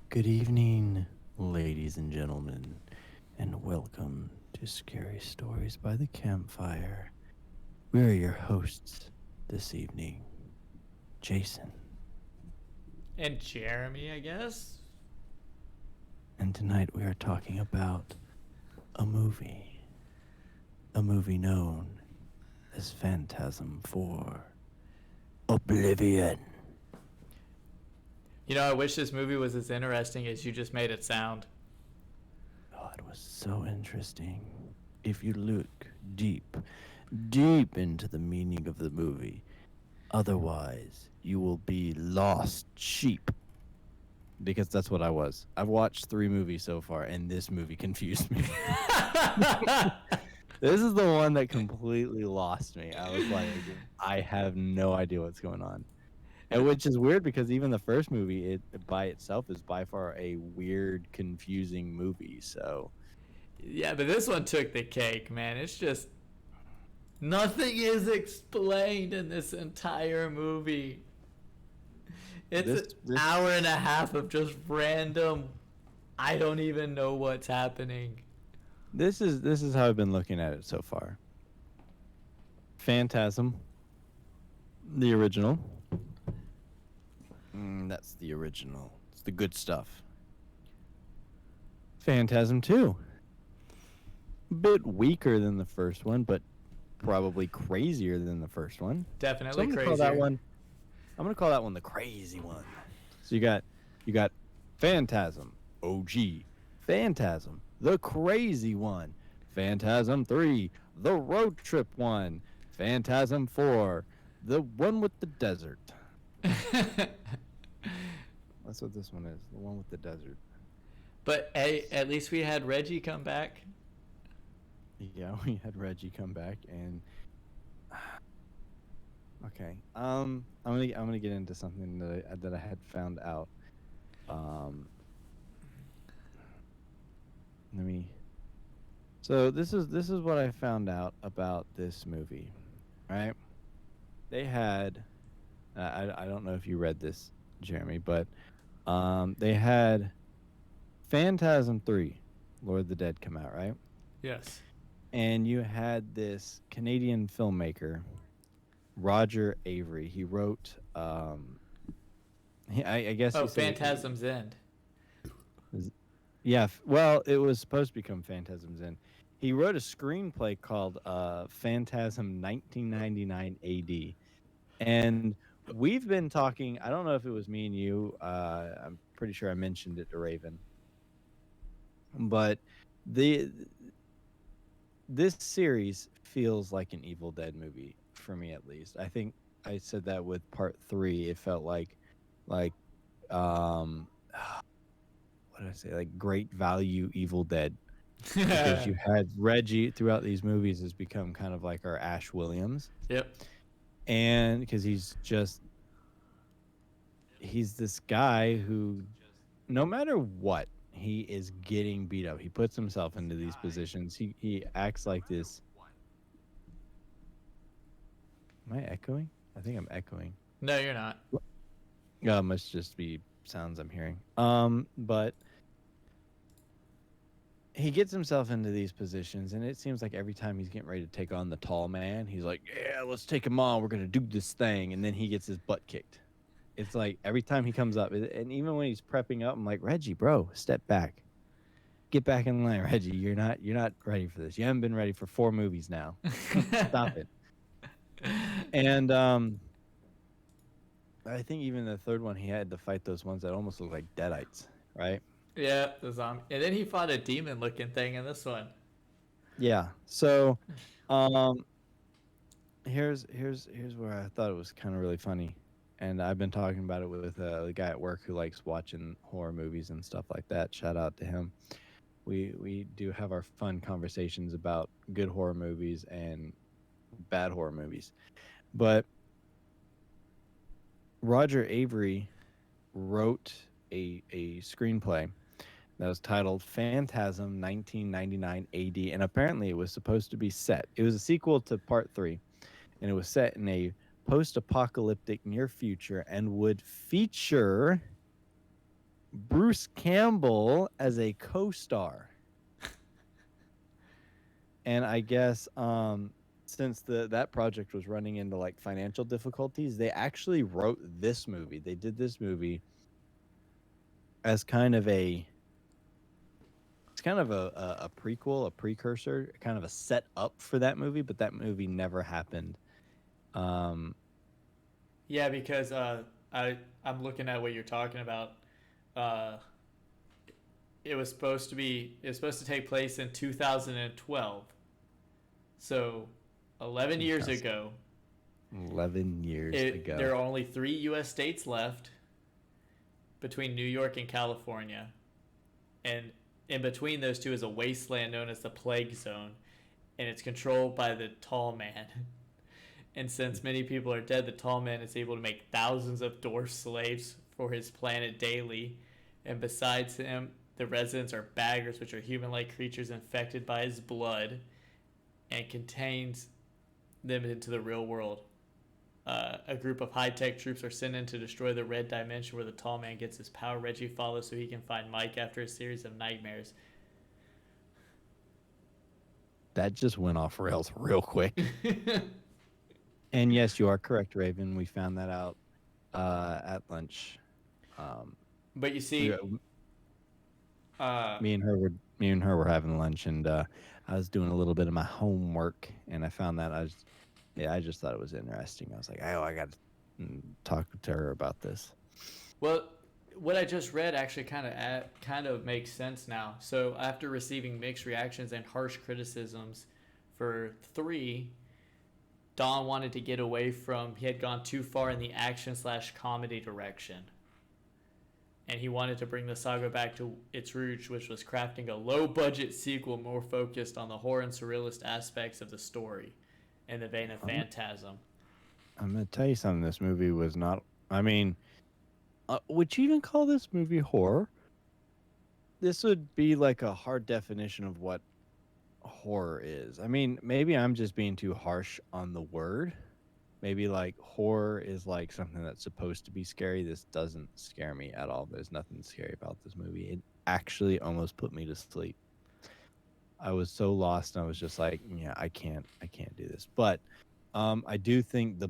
Good evening, ladies and gentlemen, and welcome to Scary Stories by the Campfire. We are your hosts this evening, Jason, And Jeremy, I guess? and tonight we are talking about a movie, a movie known as Phantasm IV Oblivion. I wish this movie was as interesting as you just made it sound. Oh, it was so interesting. If you look deep, deep into the meaning of the movie, otherwise, you will be lost sheep. Because that's what I was. I've watched 3 movies so far, and this movie confused me. This is the one that completely lost me. I was like, I have no idea what's going on. And which is weird because even the first movie, it by itself is by far a weird, confusing movie. So Yeah, but this one took the cake, man. It's just nothing is explained in this entire movie. It's this an this hour and a half of just random. I don't even know what's happening. this is how I've been looking at it so far. Phantasm, the original. That's the original. It's the good stuff. Phantasm 2. Bit weaker than the first one, but probably crazier than the first one. So Definitely I'm gonna call that crazier. one. I'm gonna call that one the crazy one. So you got Phantasm, OG, Phantasm, the crazy one, Phantasm 3, the road trip one, Phantasm 4, the one with the desert. That's what this one is, the one with the desert. But hey, at least we had Reggie come back. Yeah, we had Reggie come back and okay. I'm gonna get into something that I had found out. Um, let me. So this is what I found out about this movie, right? They had. I don't know if you read this, Jeremy, but they had Phantasm 3, Lord of the Dead come out, right? Yes. And you had this Canadian filmmaker, Roger Avery. He wrote. I guess Oh, you say Phantasm's End. yeah, well, it was supposed to become Phantasm's End. He wrote a screenplay called Phantasm 1999 AD. And we've been talking, I don't know if it was me and you, I'm pretty sure I mentioned it to Raven, but the this series feels like an Evil Dead movie for me at least. I think I said that with part 3. It felt like um what did I say? Like great value Evil Dead because you had Reggie throughout these movies has become kind of like our Ash Williams, Yep. and because he's this guy who no matter what he is getting beat up. He puts himself into these positions. He acts like this. Am I echoing? I think I'm echoing. No, you're not. Must just be sounds I'm hearing. But he gets himself into these positions, and it seems like every time he's getting ready to take on the tall man, he's like, "Yeah, let's take him on. We're gonna do this thing," and then he gets his butt kicked. It's like every time he comes up, and even when he's prepping up, I'm like, Reggie, bro, step back, get back in line, Reggie. You're not ready for this. You haven't been ready for 4 movies now. Stop it. And I think even the third one, he had to fight those ones that almost look like deadites, right? Yeah, the zombie. And then he fought a demon looking thing in this one. Yeah. So, um, here's where I thought it was kind of really funny, and I've been talking about it with the guy at work who likes watching horror movies and stuff like that. Shout out to him. We do have our fun conversations about good horror movies and bad horror movies. But Roger Avery wrote a screenplay that was titled Phantasm 1999 AD, and apparently it was supposed to be set. It was a sequel to Part 3, and it was set in a post apocalyptic near future and would feature Bruce Campbell as a co-star. And I guess since that project was running into like financial difficulties, they actually wrote this movie. They did this movie as kind of a it's kind of a prequel, a precursor, kind of a set up for that movie, but that movie never happened. Um, Yeah, because I'm looking at what you're talking about. Uh, it was supposed to take place in 2012. So 11 years ago. 11 years There ago. are only 3 US states left between New York and California. And in between those two is a wasteland known as the Plague Zone, and it's controlled by the Tall Man. And since many people are dead, the Tall Man is able to make thousands of dwarf slaves for his planet daily. And besides him, the residents are baggers, which are human-like creatures infected by his blood, and contains them into the real world. A group of high-tech troops are sent in to destroy the red dimension where the Tall Man gets his power. Reggie follows so he can find Mike after a series of nightmares. That just went off rails real quick. And yes, you are correct, Raven. We found that out at lunch. Um, But you we, see, uh, me and her were having lunch, and I was doing a little bit of my homework, and I found that I just thought it was interesting. I was like, oh, I got to talk to her about this. well, what I just read actually kind of makes sense now. So after receiving mixed reactions and harsh criticisms for 3, Don wanted to get away from. He had gone too far in the action/comedy direction, and he wanted to bring the saga back to its roots, which was crafting a low-budget sequel more focused on the horror and surrealist aspects of the story, in the vein of Phantasm. I'm gonna tell you something. This movie was not. I mean, would you even call this movie horror? This would be like a hard definition of what horror is. I mean, maybe I'm just being too harsh on the word. Maybe like horror is like something that's supposed to be scary. This doesn't scare me at all. There's nothing scary about this movie. It actually almost put me to sleep. I was so lost and I was just like, yeah, I can't do this. But I do think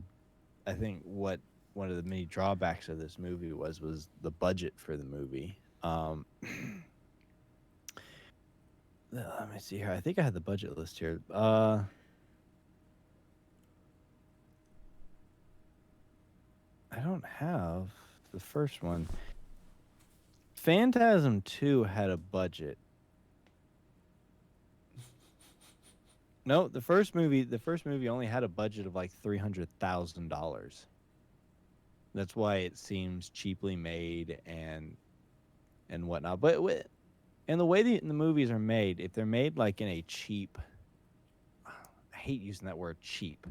I think what one of the many drawbacks of this movie was the budget for the movie. Let me see here. I think I had the budget list here. I don't have the first one. Phantasm 2 had a budget. No, the first movie only had a budget of like $300,000. That's why it seems cheaply made and whatnot. But and the way the movies are made, if they're made like in a cheap, I hate using that word cheap,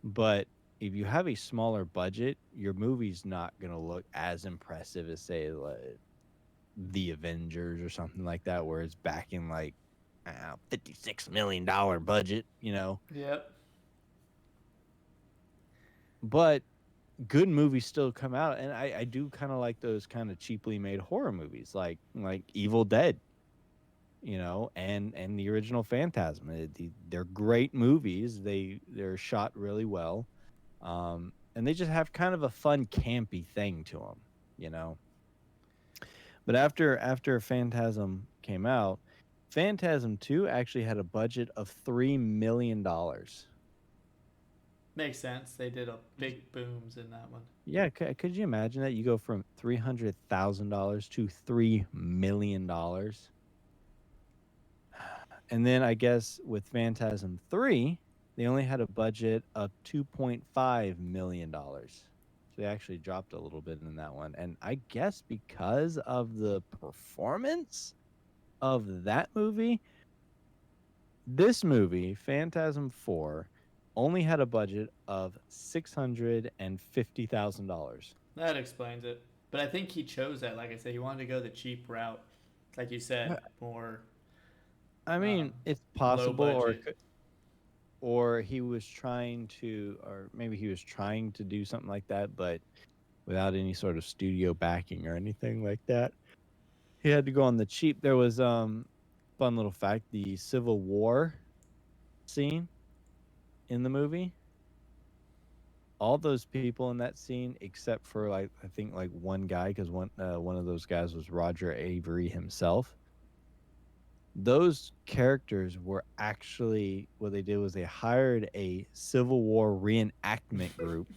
but if you have a smaller budget, your movie's not gonna look as impressive as say like the Avengers or something like that, where it's back in like $56 million budget, you know. Yep. But good movies still come out, and I do kind of like those kind of cheaply made horror movies, like Evil Dead, you know, and the original Phantasm. They're great movies. They're shot really well, and they just have kind of a fun campy thing to them, you know. But after Phantasm came out, Phantasm 2 actually had a budget of $3 million. Makes sense. They did a big booms in that one. Yeah, could you imagine that you go from $300,000 to $3 million? And then I guess with Phantasm 3, they only had a budget of $2.5 million. So they actually dropped a little bit in that one. And I guess because of the performance of that movie, this movie, Phantasm 4, only had a budget of $650,000. That explains it. But I think he chose that. Like I said, he wanted to go the cheap route. Like you said, more I um, mean, it's low possible, budget. or he was trying to, or maybe he was trying to do something like that, but without any sort of studio backing or anything like that. he had to go on the cheap. There was fun little fact, the Civil War scene in the movie, all those people in that scene except for like I think like one guy, because one of those guys was Roger Avery himself. Those characters were actually, what they did was they hired a Civil War reenactment group,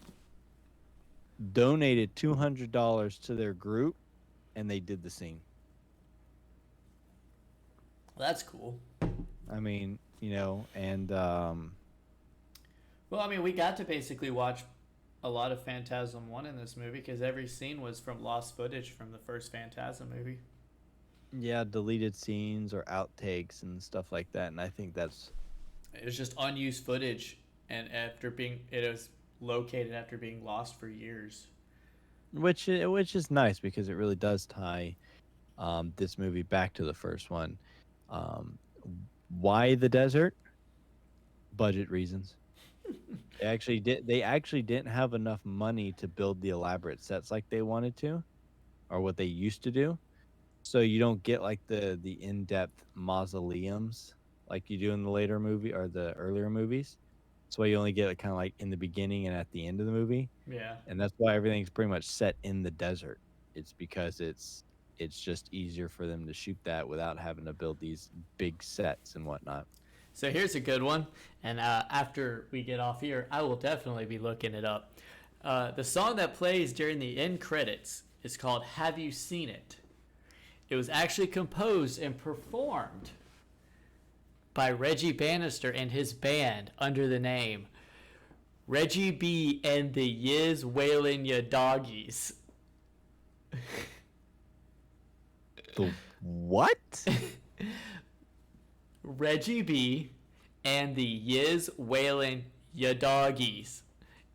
donated $200 to their group, and they did the scene. That's cool. I mean, and Well, I mean, we got to basically watch a lot of Phantasm 1 in this movie because every scene was from lost footage from the first Phantasm movie. yeah, deleted scenes or outtakes and stuff like that. And I think that's It was just unused footage, and it was located after being lost for years. which is nice because it really does tie this movie back to the first one. Um, why the desert? Budget reasons. They actually didn't have enough money to build the elaborate sets like they wanted to, or what they used to do. So you don't get like the in-depth mausoleums like you do in the later movie or the earlier movies. That's why you only get it kind of like in the beginning and at the end of the movie, Yeah. and that's why everything's pretty much set in the desert. It's because it's just easier for them to shoot that without having to build these big sets and whatnot. So here's a good one, and after we get off here, I will definitely be looking it up. The song that plays during the end credits is called "Have You Seen It?" It was actually composed and performed by Reggie Bannister and his band under the name Reggie B and the Yiz Wailin' Ya Doggies. The what? Reggie B and the Yiz Wailin' Ya Doggies.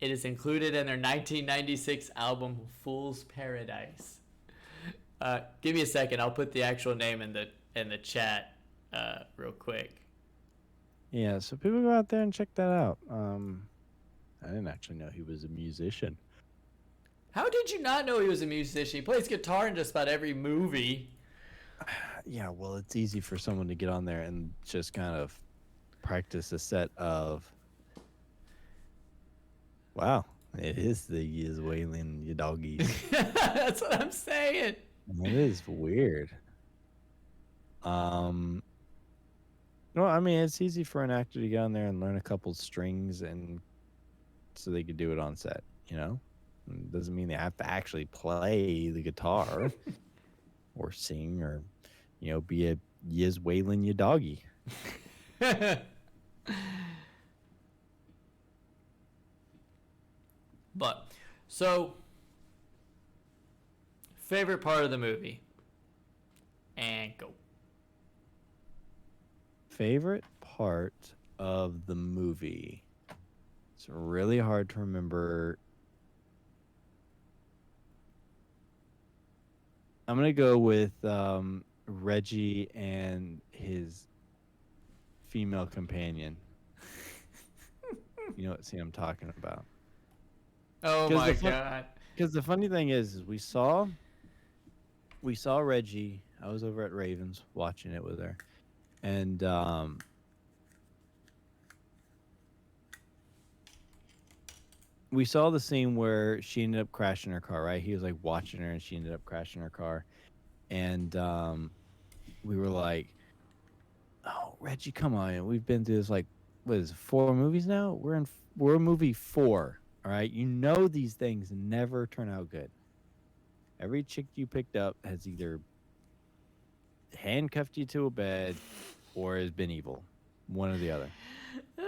It is included in their 1996 album Fool's Paradise. Give me a second. I'll put the actual name in the chat real quick. Yeah, so people go out there and check that out. I didn't actually know he was a musician. How did you not know he was a musician? He plays guitar in just about every movie. Yeah, well, it's easy for someone to get on there and just kind of practice a set of. Wow, it is the is wailing your doggies. That's what I'm saying. It is weird. Um, well, I mean, it's easy for an actor to get on there and learn a couple strings, and so they could do it on set. It doesn't mean they have to actually play the guitar or sing or, be a Yiz wailing your doggy. But, so, favorite part of the movie. And go. Favorite part of the movie. It's really hard to remember. I'm going to go with Reggie and his female companion. You know what scene I'm talking about. Oh my god. Because the funny thing is we saw Reggie. I was over at Ravens watching it with her, and we saw the scene where she ended up crashing her car. Right, he was like watching her, and she ended up crashing her car, and we were like, "Oh, Reggie, come on! We've been through this like, what is it, 4 movies now? We're in movie 4. All right, these things never turn out good. Every chick you picked up has either handcuffed you to a bed or has been evil, one or the other.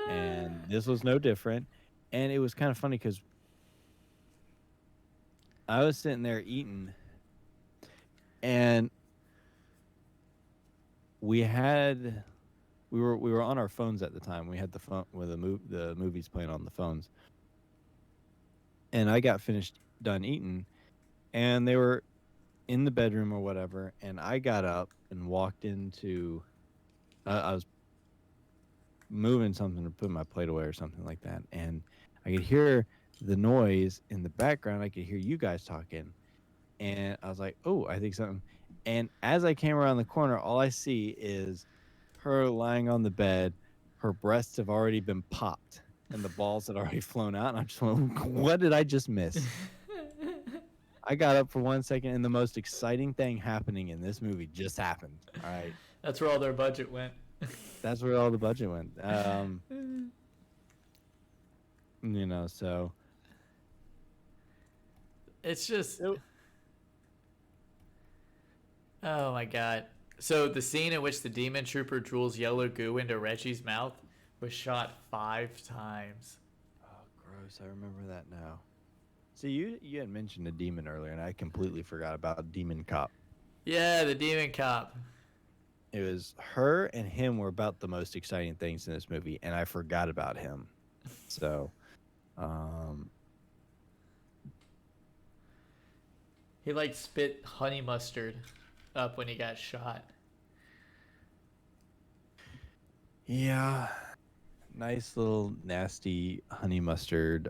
And this was no different. And it was kind of funny because I was sitting there eating, and we were on our phones at the time. We had the phone with the movies playing on the phones, and I got done eating, and they were in the bedroom or whatever, and I got up and walked into. I was moving something or putting my plate away or something like that, and I could hear the noise in the background. I could hear you guys talking, and I was like, "Oh, I think something." And as I came around the corner, all I see is her lying on the bed. Her breasts have already been popped, and the balls had already flown out. And I'm just wondering, what did I just miss? I got up for 1 second, and the most exciting thing happening in this movie just happened. All right, That's where all their budget went. that's where all the budget went. So It's just, it- oh my god. So the scene in which the demon trooper drools yellow goo into Reggie's mouth was shot 5 times. oh, gross! I remember that now. See, you had mentioned a demon earlier, and I completely forgot about Demon Cop. Yeah, the demon cop. It was her and him were about the most exciting things in this movie, and I forgot about him. So, um, He like spit honey mustard up when he got shot. yeah, nice little nasty honey mustard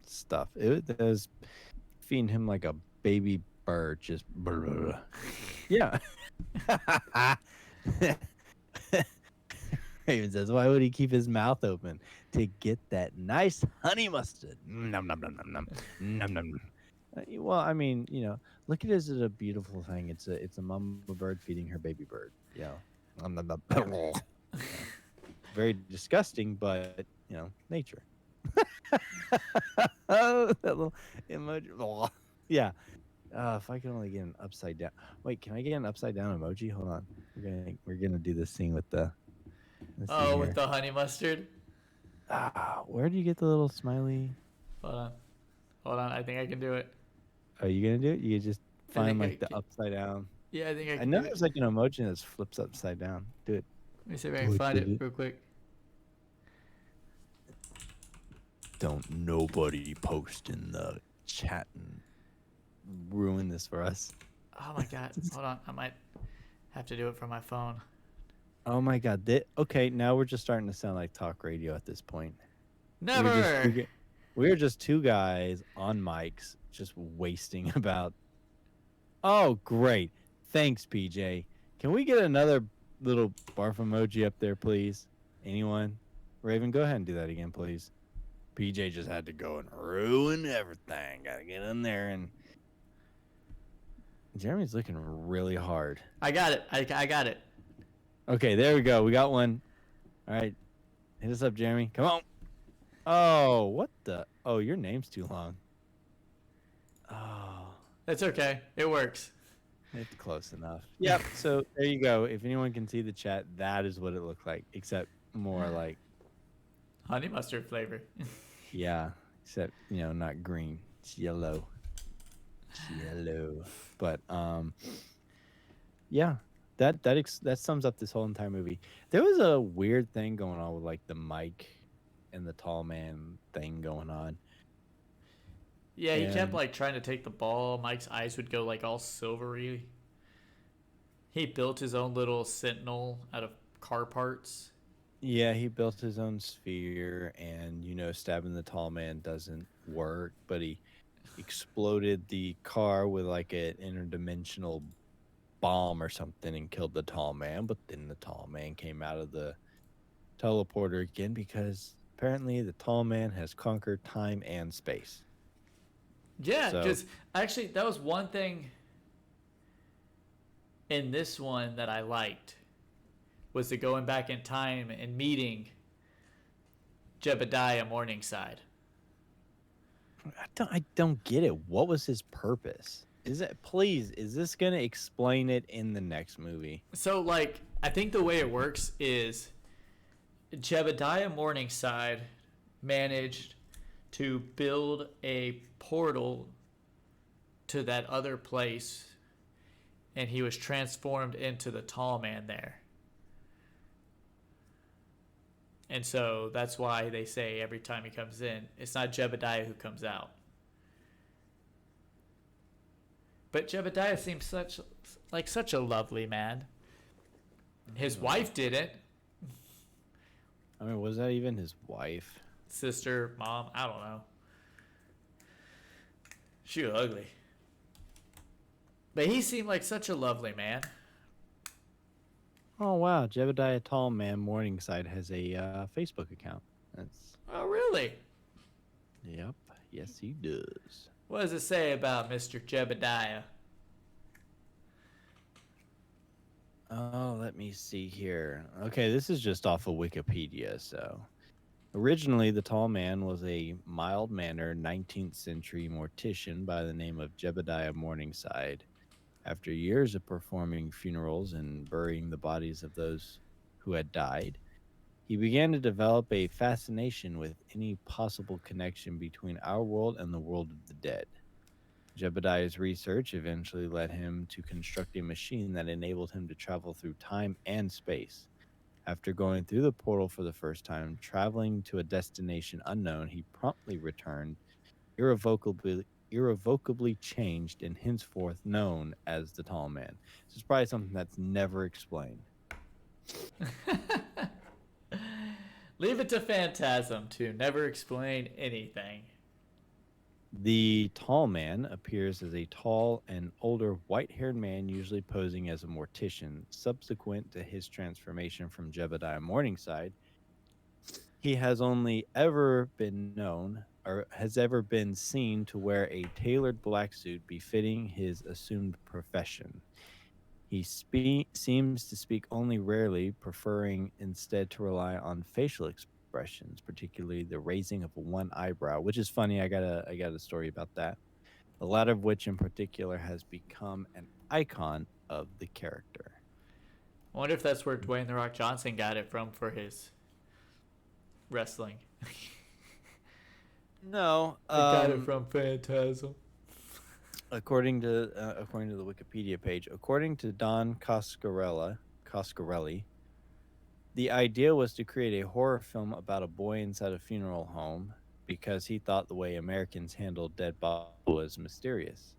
stuff. It was feeding him like a baby bird, just yeah. Raven says, "Why would he keep his mouth open to get that nice honey mustard?" Nom nom nom nom nom nom nom. Well, I mean, look at it as a beautiful thing. It's a mama bird feeding her baby bird. Nom, nom, nom. Yeah. Very disgusting, but nature. Oh, that little emoji. Yeah. If I can only get an upside down. Wait, can I get an upside down emoji? Hold on. We're gonna do this thing with the. Let's see Oh, here. with the honey mustard? Where do you get the little smiley? Hold on. Hold on. I think I can do it. Are you gonna do it? You just find think I like the can- upside down. Yeah, I think I I can know do there's it. like an emoji that flips upside down. Do it. Let me see if I can find it real quick. Don't nobody post in the chat and ruin this for us. Oh my god. Hold on. I might have to do it from my phone. Oh my god. Okay, now we're just starting to sound like talk radio at this point. Never. We're just two guys on mics just wasting about. Oh, great. Thanks, PJ. Can we get another little barf emoji up there, please? Anyone? Raven, go ahead and do that again, please. PJ just had to go and ruin everything. Gotta get in there, and Jeremy's looking really hard. I got it. I got it. Okay, there we go. We got one. All right. Hit us up, Jeremy. Come on. Oh, what the? Oh, your name's too long. Oh, That's okay. It works. it's close enough. Yep. So there you go. If anyone can see the chat, that is what it looked like, except more like, Honey mustard flavor. yeah, except, not green. It's yellow. It's yellow. But, yeah, that sums up this whole entire movie. There was a weird thing going on with, like, the Mike and the tall man thing going on. Yeah, he kept like trying to take the ball. Mike's eyes would go like all silvery. He built his own little sentinel out of car parts. Yeah, he built his own sphere, and stabbing the tall man doesn't work, but he exploded the car with like an interdimensional bomb or something and killed the tall man. But then the tall man came out of the teleporter again because apparently the tall man has conquered time and space. Yeah, So- because actually that was one thing in this one that I liked, was the going back in time and meeting Jebediah Morningside. I don't get it. What was his purpose? Is this gonna explain it in the next movie? So like I think the way it works is Jebediah Morningside managed to build a portal to that other place, and he was transformed into the tall man there. And so that's why they say every time he comes in, it's not Jebediah who comes out. But Jebediah seems such a lovely man. His wife didn't. I mean, was that even his wife? Sister, mom, I don't know. She was ugly. But he seemed like such a lovely man. Oh wow, Jebediah Tallman Morningside has a Facebook account. That's Oh, really? yep, yes he does. What does it say about Mr. Jebediah? Oh, let me see here. Okay, this is just off of Wikipedia. So, originally, the tall man was a mild mannered 19th century mortician by the name of Jebediah Morningside. After years of performing funerals and burying the bodies of those who had died, he began to develop a fascination with any possible connection between our world and the world of the dead. Jebediah's research eventually led him to construct a machine that enabled him to travel through time and space. After going through the portal for the first time, traveling to a destination unknown, he promptly returned, irrevocably changed, and henceforth known as the Tall Man. This is probably something that's never explained. Leave it to Phantasm to never explain anything. The Tall Man appears as a tall and older white haired man, usually posing as a mortician. Subsequent to his transformation from Jebediah Morningside, he has only ever been known or has ever been seen to wear a tailored black suit befitting his assumed profession. Seems to speak only rarely, preferring instead to rely on facial expressions, particularly the raising of one eyebrow, which is funny. I got a story about that. The latter of which in particular has become an icon of the character. I wonder if that's where Dwayne The Rock Johnson got it from for his wrestling. No, I got it from Phantasm. according to the Wikipedia page, according to Don Coscarelli, the idea was to create a horror film about a boy inside a funeral home because he thought the way Americans handled dead bodies was mysterious.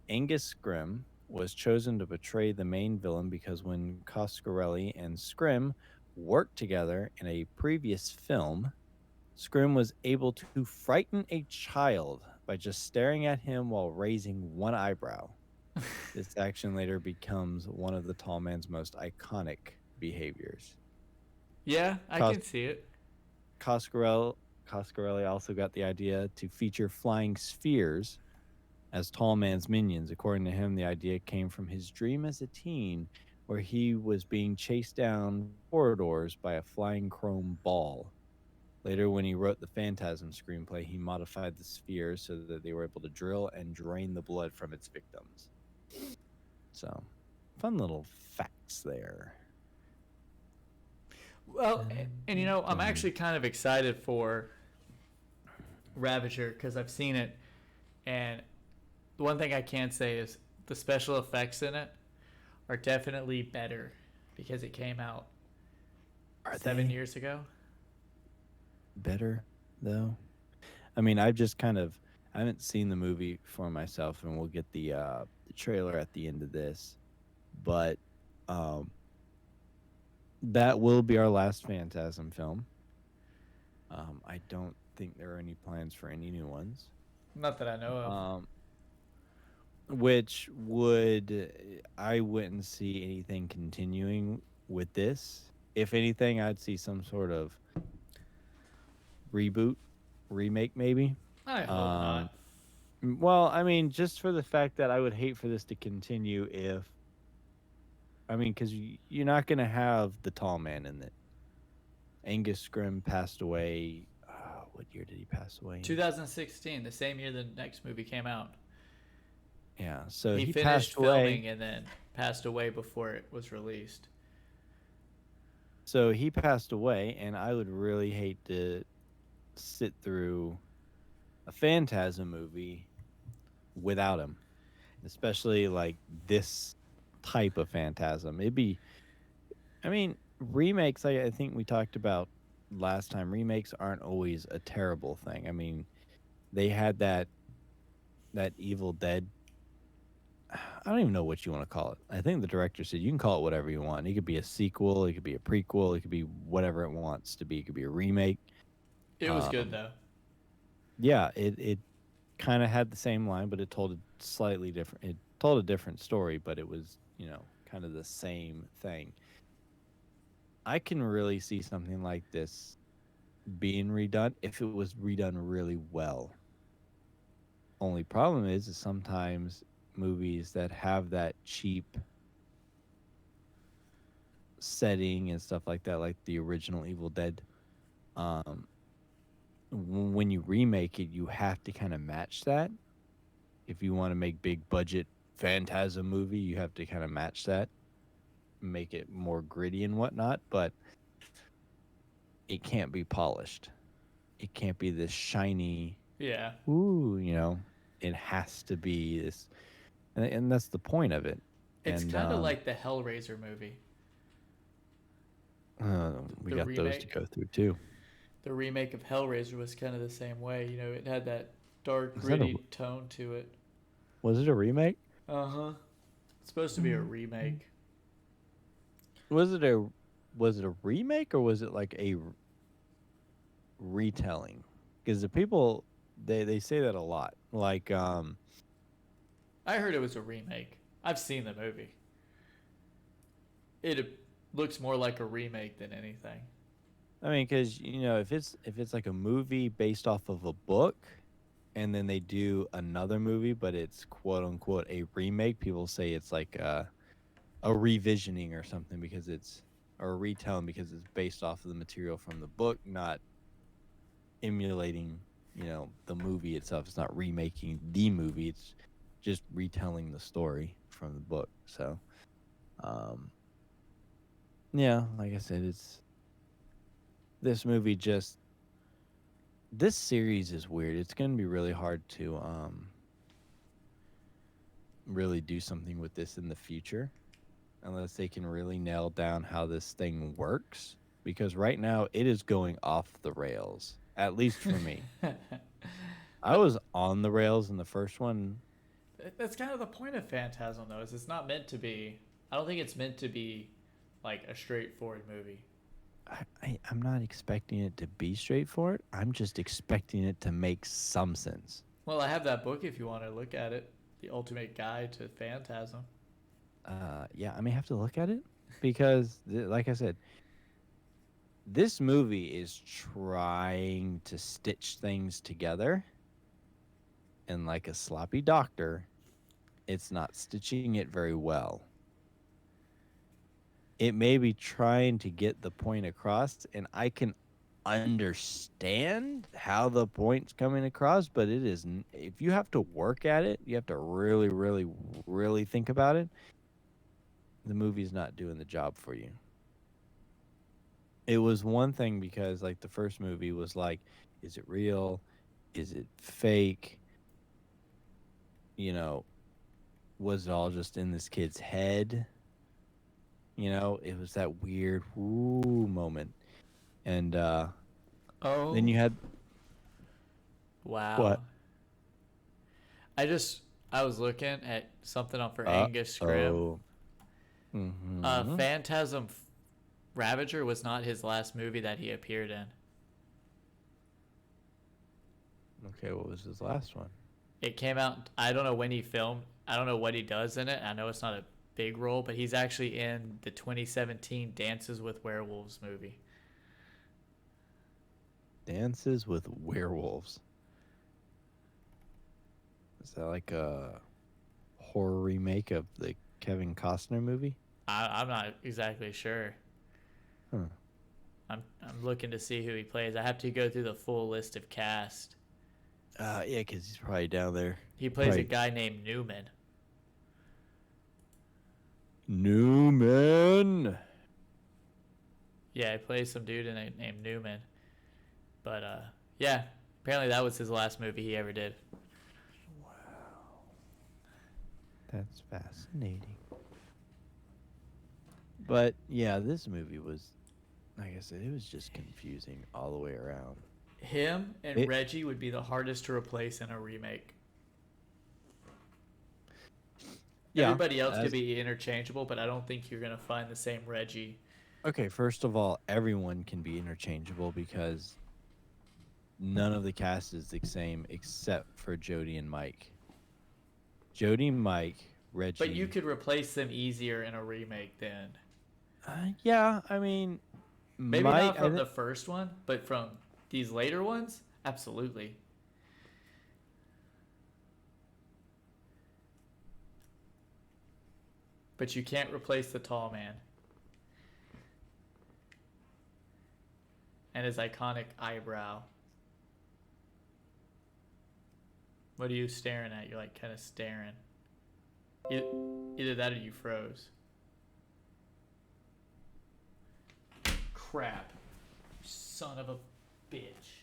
Angus Scrim was chosen to portray the main villain because when Coscarelli and Scrim worked together in a previous film, Scrim was able to frighten a child by just staring at him while raising one eyebrow. This action later becomes one of the tall man's most iconic behaviors. Yeah, I Cos- can see it. Coscarelli, Coscarelli also got the idea to feature flying spheres as tall man's minions. According to him, the idea came from his dream as a teen where he was being chased down corridors by a flying chrome ball. Later, when he wrote the Phantasm screenplay, he modified the spheres so that they were able to drill and drain the blood from its victims. So, fun little facts there. Well, and I'm actually kind of excited for Ravager because I've seen it, and the one thing I can say is the special effects in it are definitely better because it came out Are 7 years ago. better though? I mean, I haven't seen the movie for myself, and we'll get the trailer at the end of this. But um, that will be our last Phantasm film. I don't think there are any plans for any new ones. Not that I know of. Um, which would I wouldn't see anything continuing with this. If anything, I'd see some sort of reboot, remake, maybe. I hope Um, not. well, I mean, just for the fact that I would hate for this to continue if, I mean, because you're not going to have the tall man in it. Angus Scrim passed away. What year did he pass away in? 2016, the same year the next movie came out. Yeah, so He he finished passed away. filming and then passed away before it was released. So he passed away, and I would really hate to sit through a Phantasm movie without him, especially like this type of Phantasm. It'd be, I mean, remakes. I think we talked about last time. Remakes aren't always a terrible thing. I mean, they had that Evil Dead. I don't even know what you want to call it. I think the director said you can call it whatever you want. It could be a sequel, it could be a prequel, it could be whatever it wants to be. It could be a remake. It was good Um, though. yeah, it kind of had the same line, but it told a slightly different. It told a different story, but it was kind of the same thing. I can really see something like this being redone if it was redone really well. Only problem is sometimes movies that have that cheap setting and stuff like that, like the original Evil Dead, um, when you remake it, you have to kind of match that. If you want to make big budget Phantasm movie, you have to kind of match that, make it more gritty and whatnot. But it can't be polished. It can't be this shiny. Yeah. Ooh, it has to be this, and that's the point of it. It's And kind of like the Hellraiser movie. we The got those to remake. go through too. The remake of Hellraiser was kind of the same way. You know, it had that dark, Is that a gritty tone to it. was it a remake? Uh huh. It's supposed to be a remake. Was it a was it a remake or was it like a retelling? Because the people they say that a lot. Like I heard it was a remake. I've seen the movie. It looks more like a remake than anything. I mean, because if it's like a movie based off of a book, and then they do another movie, but it's quote unquote a remake, people say it's like a revisioning or something because it's or a retelling because it's based off of the material from the book, not emulating the movie itself. It's not remaking the movie. It's just retelling the story from the book. So, um, yeah, like I said, it's this movie just this series is weird. It's going to be really hard to really do something with this in the future unless they can really nail down how this thing works because right now it is going off the rails, at least for me. I But was on the rails in the first one. that's kind of the point of Phantasm, though. Is it's not meant to be. I don't think it's meant to be like a straightforward movie. I'm not expecting it to be straightforward. I'm just expecting it to make some sense. Well, I have that book if you want to look at it. The Ultimate Guide to Phantasm. Yeah, I may have to look at it because, like I said, this movie is trying to stitch things together, and like a sloppy doctor, it's not stitching it very well. It may be trying to get the point across, and I can understand how the point's coming across, but it is if you have to work at it, you have to really, really, really think about it. The movie's not doing the job for you. It was one thing because like the first movie was like, is it real? Is it fake? You know, was it all just in this kid's head? It was that weird woo moment. And then Oh, you had wow. what? I just I was looking at something on for Uh Angus Scrimm. oh. Mm-hmm. Phantasm Ravager was not his last movie that he appeared in. Okay, what was his last one? It came out. I don't know when he filmed. I don't know what he does in it. I know it's not a big role, but he's actually in the 2017 Dances with Werewolves movie. Dances with Werewolves. Is that like a horror remake of the Kevin Costner movie? I'm not exactly sure. Huh. I'm looking to see who he plays. I have to go through the full list of cast. Yeah, because he's probably down there. He plays a Probably guy named Newman. Newman. Yeah, he plays some dude named Newman. But yeah, apparently that was his last movie he ever did. Wow, that's fascinating. But yeah, this movie was, like I said, it was just confusing all the way around. Him and It, Reggie would be the hardest to replace in a remake. yeah, Everybody else could as be interchangeable, but I don't think you're gonna find the same Reggie. okay. First of all, everyone can be interchangeable because none of the cast is the same except for Jodie and Mike. Jodie, Mike, Reggie. But you could replace them easier in a remake then. Yeah, I mean, Maybe Mike. not from the first one, but from these later ones, absolutely. But you can't replace the tall man and his iconic eyebrow. What are you staring at? You're like kind of staring. Either that or you froze. Crap. Son of a bitch.